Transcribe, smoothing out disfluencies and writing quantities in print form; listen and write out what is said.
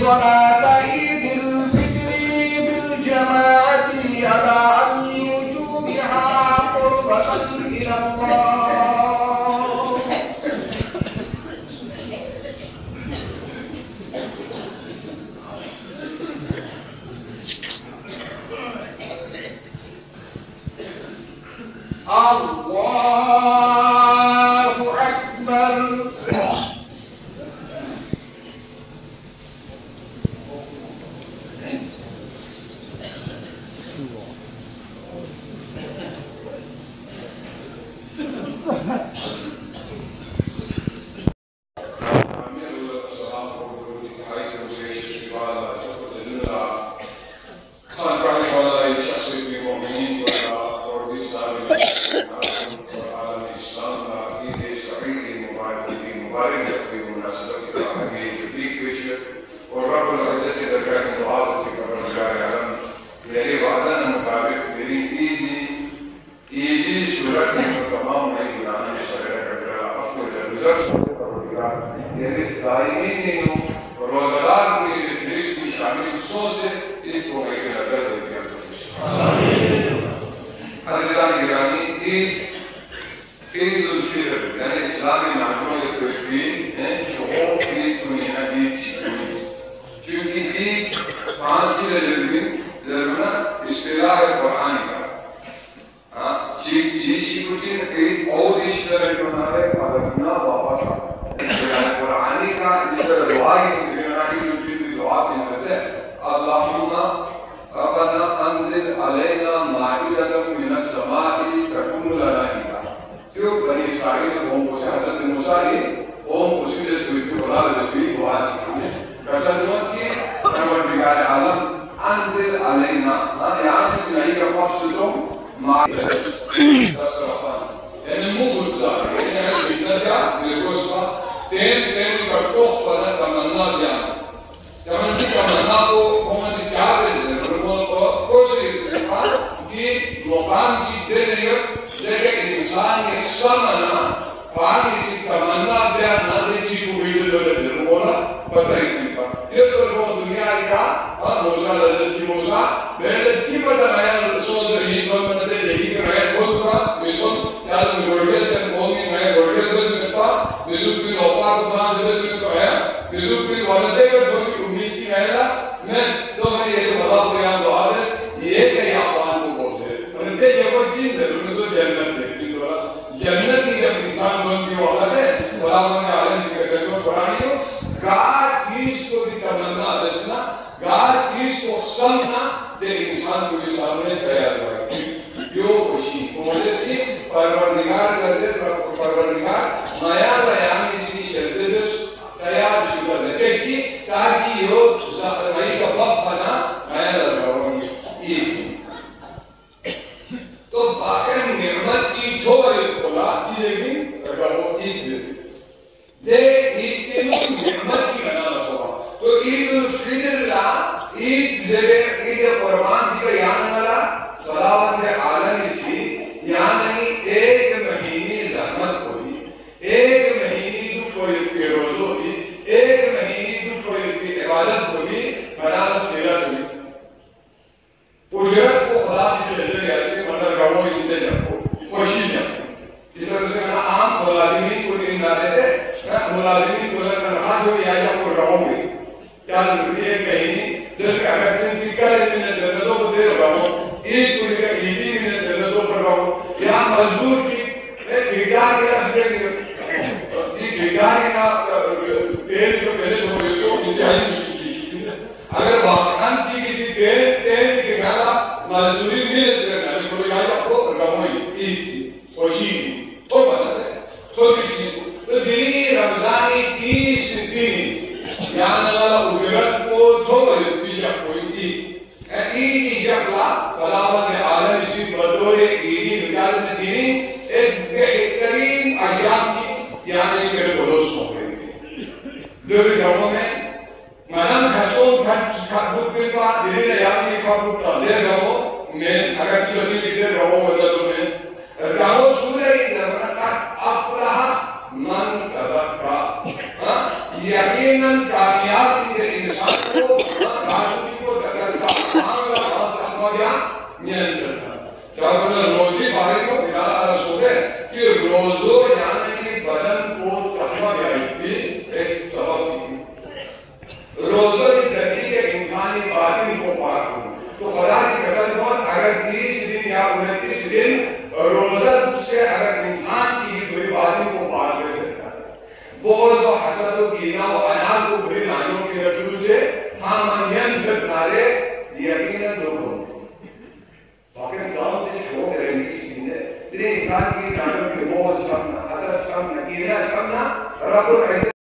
صلاة عيد الفطر بالجماعة أداء لوجوبها قربة إلى الله. الله أكبر. یقیناً کامیاب انسان کو جب روزی بھائی کو بلا رسول ہے کہ روزو یعنی کہ بدن کو تقویٰ بھی ایک سبب تھی. روزوں کی ذریعے کے انسانی باطن کو پاک ہو. تو خدا کی قسم ہو اگر 30 دن یا 29 دن روزہ سے اگر انسان کی بری باطن کو پاک کر سکتا ہے. بغض و حسد و کینہ و عناد کو بری نائیوں کی رجوع سے ہم ینشد نارے یقیناً دور ہوں. باقی انسانوں سے چھوڑ رہنے کی چیز ہے. انسان کی نائیوں کی بغض شمنا، حسد شمنا، کینہ شمنا رب العزت